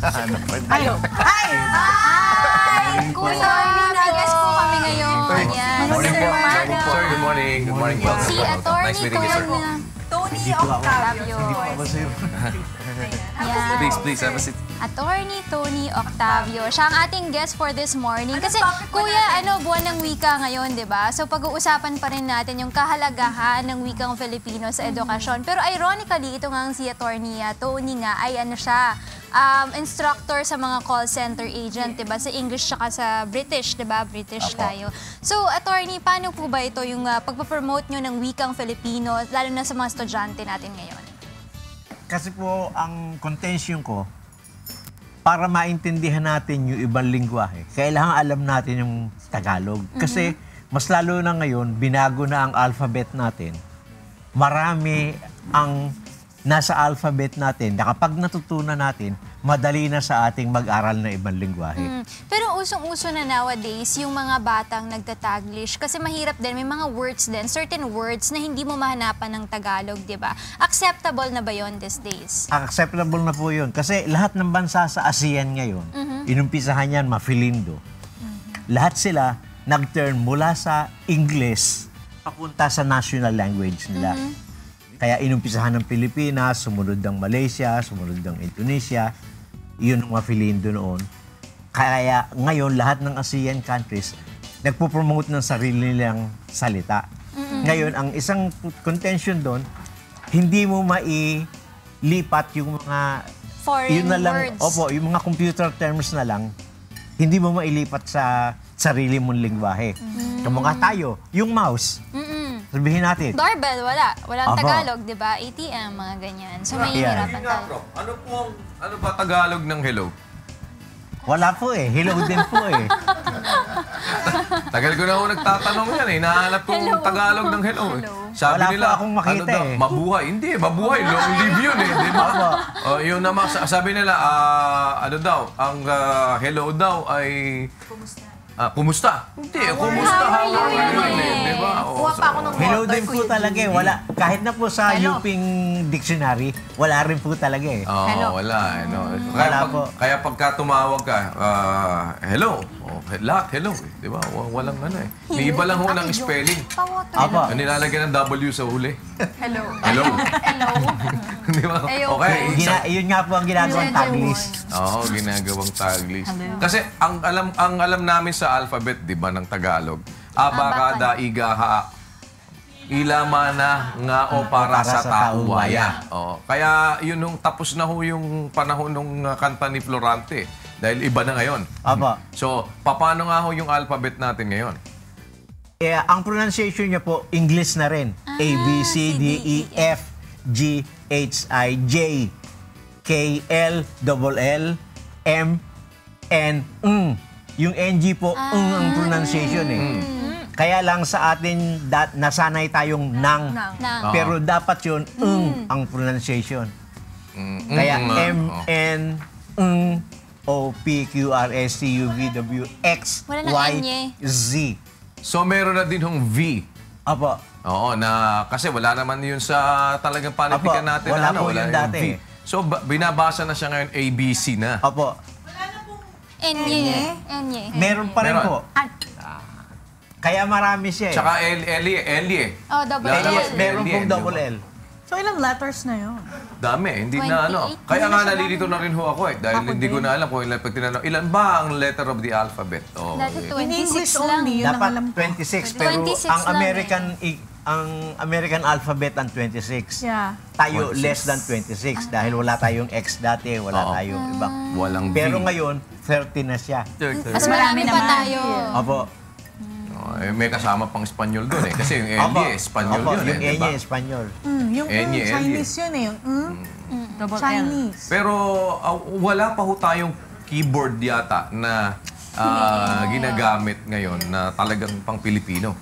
Ayo. Hi! Hi! Kuya, nag-guest po kami ngayon. Yan. Morning po. Sir, Sir, good morning. Good morning po. si Nice meeting you, sir. Tony Octavio. Please, have a seat. Attorney Tony Octavio. Siya ang ating guest for this morning. Kasi, kuya, buwan ng wika ngayon, di ba? So, pag-uusapan pa rin natin yung kahalagahan ng wikang Filipino sa edukasyon. Pero ironically, ito nga si Attorney Tony nga ay siya, instructor sa mga call center agent, di ba? Sa English tsaka sa British, di ba? British tayo. So, Attorney, paano po ba ito yung pagpapromote nyo ng wikang Filipino, lalo na sa mga estudyante natin ngayon? Kasi po, ang contention ko, para maintindihan natin yung ibang lingwahe, kailangan alam natin yung Tagalog. Kasi mas lalo na ngayon, binago na ang alphabet natin. Marami ang nasa alphabet natin na kapag natutunan natin, madali na sa ating mag-aral na ibang lingwahe. Pero usong-uso na nowadays yung mga batang nagtataglish kasi mahirap din, may mga words din, certain words na hindi mo mahanapan ng Tagalog, di ba? Acceptable na ba yon these days? Acceptable na po yun. Kasi lahat ng bansa sa ASEAN ngayon, inumpisahan yan, mafilindo. Lahat sila nag-turn mula sa English papunta sa national language nila. Kaya inumpisahan ng Pilipinas, sumunod ng Malaysia, sumunod ng Indonesia, yun ang mafilindo noon. Kaya ngayon, lahat ng ASEAN countries nagpo-promote ng sarili nilang salita. Ngayon, ang isang contention doon, hindi mo mailipat yung mga Foreign yun na lang, words. opo, yung mga computer terms na lang, hindi mo mailipat sa sarili mong lingwahe. Kamukha tayo, yung mouse. Sabihin natin. Doorbell, wala. Walang Aba. Tagalog, di ba? ATM, mga ganyan. So, may hihirapan tayo. Ano ba Tagalog ng hello? Wala po eh. Hello din po eh. Tagal ko na ako nagtatanong yan eh. Nahanap ko yung Tagalog ng hello. Sabi Wala nila, po akong makita ano daw, eh. mabuhay. Hindi, mabuhay. Long live yun eh. Di ba? Yun naman, sabi nila, ano daw, ang hello daw ay... kumusta? Hindi, kumusta? How are you? Di ba? Kuha pa ako ng Hello water, din po Kuya talaga eh. Jimmy. Wala, kahit na po sa Hello. Yuping Dictionary, wala rin po talaga eh. Oo, Hello. wala. Ano. Wala po. Kaya pagka tumawag ka, hello. Oh, lahat, hello. Di ba? Walang ano eh. May iba lang ho ng spelling. Pa-water. Apa. Ang nilalagyan ng W sa huli. Hello. Hello. Hello. Di ba? Ayoko. Okay. Yun nga po ang ginagawang taglis. Oo, ginagawang taglis. Kasi ang alam namin sa alphabet, 'di ba, ng Tagalog, abakada, igaha, ilamana nga o para sa tauwaya. Oh, kaya yun nung tapos na ho yung panahon ng kanta ni Florante dahil iba na ngayon. Apa. So, paano nga ho yung alphabet natin ngayon? Eh, ang pronunciation niya po, English na rin. A, B, C, D, E, F, G, H, I, J, K, L, L, M, N, Ng. Yung NG po, ang pronunciation eh. Kaya lang sa atin, nasanay tayong nang. Nang. Pero dapat yun, ang pronunciation. Kaya M, N, Ng, O, P, Q, R, S, T, U, V, W, X, Wala na Y, N eh. Z. So, meron na din hong V. Apo. Oo, kasi wala naman yun sa talagang panitikan Apo, natin. wala po wala yun yung dati. V. So, binabasa na siya ngayon ABC na. Apo. Enye. Enye. Meron pa rin Meron. po. Kaya marami siya eh. Tsaka Ellie. Oh, double Lalo- L. Meron Ellie, pong di ba? double L. So, ilang letters na yun? Dami, hindi na 28. Kaya Hindi nga na siya nalilito na rin ho ako eh. Dahil Ako hindi ko din. na alam kung pag tinanong, ilan ba ang letter of the alphabet? Oh, Dati eh. 26 In English lang. only, yun ang Dapat alam ko. 26, pero 26 ang lang American alphabet ang 26. Yeah. Tayo 26. less than 26 dahil wala tayong X dati, wala Oo. tayong iba. Walang V. Pero ngayon, 30 na siya. Mas marami pa naman. tayo. Opo. May kasama pang Espanyol doon eh. Kasi yung Opo. Ellie, Espanyol Opo, yun eh. yung Diba? Enye, Espanyol. Yung Enye, Chinese yun eh. Yung Double L. Chinese. Pero wala pa ho tayong keyboard yata na ginagamit ngayon na talagang pang Pilipino.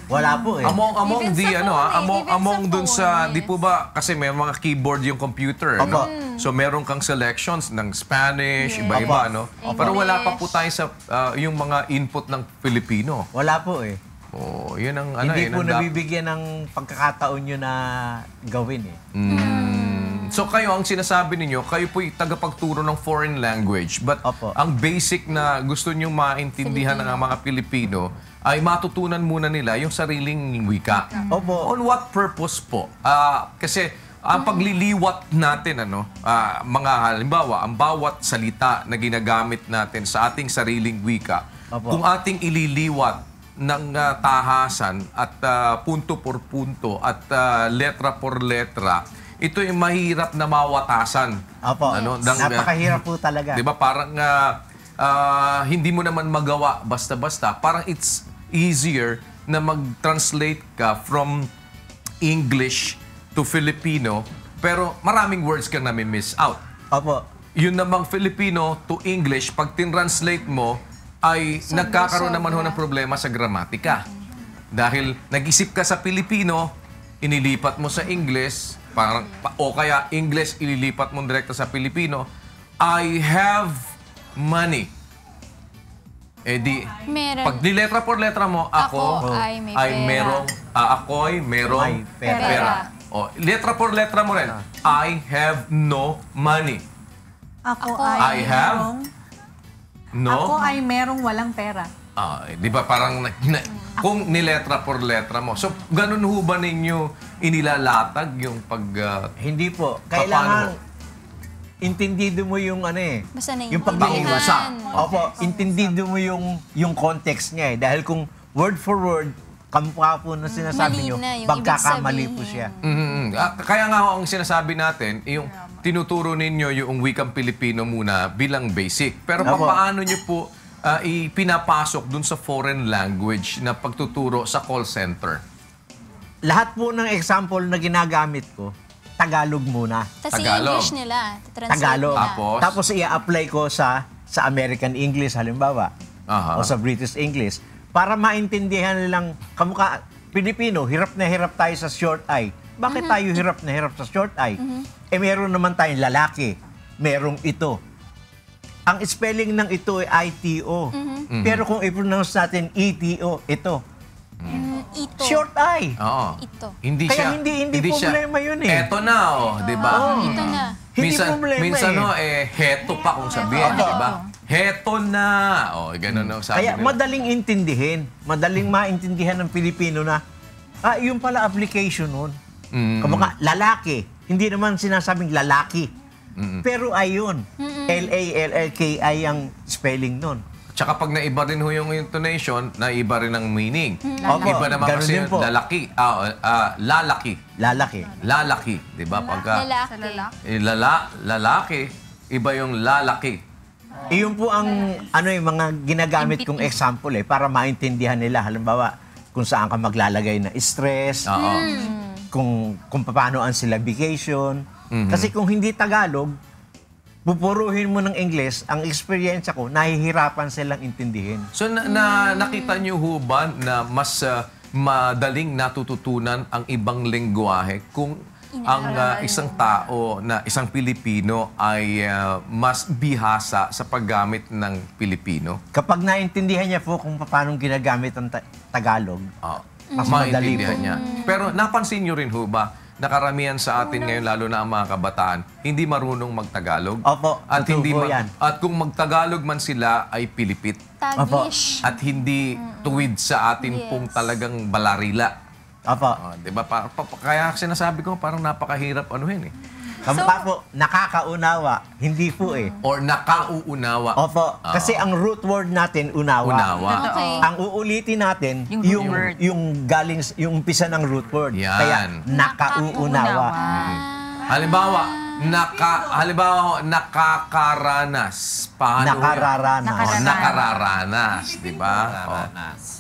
Wala po eh. Among Even the sa ano phone eh, among even sa among dun phone, sa yes. di po ba kasi may mga keyboard yung computer Opo. no? So meron kang selections ng Spanish, Yes. iba-iba Opo. no. English. Pero wala pa po tayo sa yung mga input ng Filipino. Wala po eh. Oh, yun ang ano Hindi yun po ang nabibigyan ng pagkakataon nyo na gawin eh. So kayo, ang sinasabi ninyo, kayo po'y tagapagturo ng foreign language. But Opo. ang basic na gusto nyo maintindihan ng mga Pilipino ay matutunan muna nila yung sariling wika. Opo. On what purpose po? Kasi ang pagliliwat natin, mga halimbawa, ang bawat salita na ginagamit natin sa ating sariling wika, Opo. kung ating ililiwat ng tahasan at punto por punto at letra por letra, ito ay mahirap na mawatasan. Opo. Napakahirap po talaga. Di ba parang hindi mo naman magawa basta-basta. Parang it's easier na mag-translate ka from English to Filipino, pero maraming words kang nami-miss out. Opo. Yun namang Filipino to English, pag tin-translate mo, ay nagkakaroon naman ho ng problema sa gramatika. Dahil nag-isip ka sa Filipino, inilipat mo sa English, parang, o kaya English, ililipat mo direkta sa Filipino, I have money. Eh di, Meron. pag niletra por letra mo, Ako ay may pera. ako'y merong May pera. O, letra por letra mo rin. I have no money. Ako I ay have Ako no. ay merong walang pera. Di ba parang kung niletra por letra mo. So, ganun ho ba ninyo inilalatag yung pag... Hindi po. Paano Kailangan po? intindido mo yung Basta yung pag-iusa. naiintindihan. Opo, intindido mo yung context niya eh. Dahil kung word for word, kamukha po na sinasabi Mali niyo, na yung magkakamali ibig po siya. Kaya nga ho ang sinasabi natin, yung tinuturo ninyo yung wikang Pilipino muna bilang basic. Pero Opo. paano nyo po ipinapasok dun sa foreign language na pagtuturo sa call center? Lahat po ng example na ginagamit ko, Tagalog muna. Tapos Tagalog. English nila. Translate Tagalog. nila. Tapos? Tapos i-apply ko sa American English halimbawa. Aha. O sa British English. Para maintindihan nilang kamukha, Pilipino, hirap na hirap tayo sa short I. Bakit tayo hirap na hirap sa short I? Eh meron naman tayong lalaki. Merong ito. Ang spelling ng ito ay ITO. Pero kung i-pronounce natin ETO, ito. Ito. Short I. Oo. Ito. Hindi Kaya siya, hindi problema yun eh. Eto na, di ba? Ito na. Hindi problema minsan eh. heto pa kung sabihin, Opo. di ba? Heto na. Ganun ang sabi Kaya nila. madaling intindihin. Madaling maintindihan ng Pilipino na, yung pala application nun. Kamukha, lalaki. Hindi naman sinasabing lalaki. Pero ayun. L-A-L-L-K-I ang spelling nun. Tsaka pag naiba rin ho yung intonation, naiba rin ang meaning. Opo, Iba naman ganun kasi din yung po. lalaki. Lalaki. Lalaki. Lalaki. Di ba? Pagka Lalaki. lalaki, iba yung lalaki. Iyon po ang yung mga ginagamit kong example para maintindihan nila. Halimbawa, kung saan ka maglalagay na stress, Oo. kung paano ang syllabication. Kasi kung hindi Tagalog, pupuruhin mo ng English, ang experience ko, nahihirapan silang intindihin. So nakita niyo ho ba na mas madaling natututunan ang ibang lengguwahe kung ang isang tao na isang Pilipino ay mas bihasa sa paggamit ng Pilipino? Kapag naintindihan niya po kung paano ginagamit ang Tagalog, mas madali maintindihan po. niya. Pero napansin niyo rin ho ba na karamihan sa atin ngayon, lalo na ang mga kabataan, hindi marunong magtagalog? Opo, At totoo hindi po yan. at kung magtagalog man sila ay pilipit Tagish. at hindi tuwid sa atin Yes. pong talagang balarila. Opo. 'Di ba? Kaya sinasabi ko parang napakahirap anuhin eh. Kamukha po, nakakaunawa. Hindi po eh. Or nakauunawa. Opo, kasi ang root word natin, unawa. Unawa. Okay. Ang uulitin natin, yung galing, yung umpisa ng root word. Yan. Kaya nakauunawa. Halimbawa, nakakaranas. Paano? Nakararanas. Nakararanas, di ba?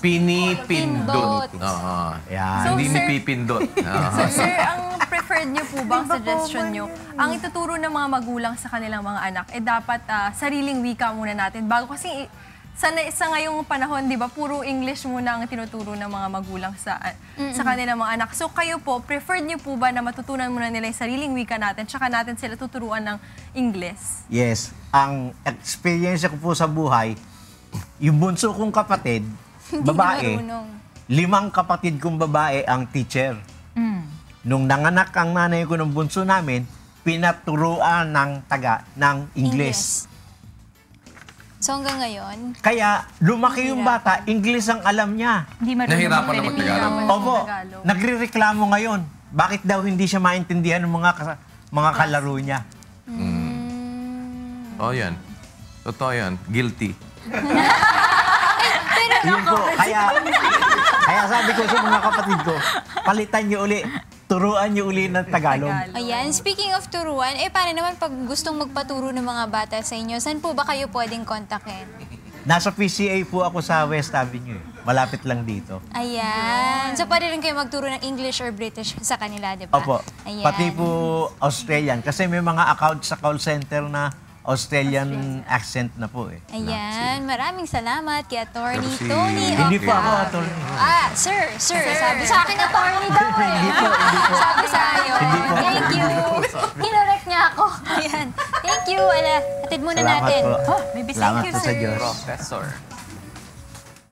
Pinipindot. Oo. Yan. Hindi sir- nipipindot. Oo. So, sir, ang preferred nyo po bang suggestion nyo, ang ituturo ng mga magulang sa kanilang mga anak, dapat sariling wika muna natin. Bago kasi, sa ngayong panahon, di ba, puro English muna ang tinuturo ng mga magulang sa kanilang mga anak. So, kayo po, preferred nyo po ba na matutunan muna nila yung sariling wika natin, tsaka natin sila tuturuan ng English? Yes. Ang experience ko po sa buhay, yung bunso kong kapatid, babae, marunong. 5 kapatid kong babae ang teacher. Nung nanganak ang nanay ko ng bunso namin, pinaturuan ng English. So hanggang ngayon, Kaya lumaki yung bata, English ang alam niya. Hindi marunong Nahirapan na mag-Filipino. mag-Tagalog. Opo, nagrereklamo ngayon. Bakit daw hindi siya maintindihan ng mga kalaro niya? Oh, yan. Totoo yan. Guilty. Yun po, kaya sabi ko sa mga kapatid ko, palitan niyo uli, turuan niyo uli ng Tagalog. ayan, speaking of turuan, paano naman pag gustong magpaturo ng mga bata sa inyo, saan po ba kayo pwedeng kontakin? Nasa PCA po ako sa West Avenue. Malapit lang dito. Ayan. So pwede rin kayo magturo ng English or British sa kanila, di ba? Opo. Ayan. Pati po Australian. Kasi may mga account sa call center na Australian accent na po eh. Ayan, maraming salamat kay Attorney Pero si- Tony Hindi po ako, Octavio. attorney. Sir. Sabi sa akin, attorney daw eh. Hindi po. Sabi sa ayo. Hindi po. Thank you. Kinorek niya ako. Ayan. Thank you. Atid muna Salamat natin. po. Maybe Salamat thank you, po sa sir. Diyos. Professor.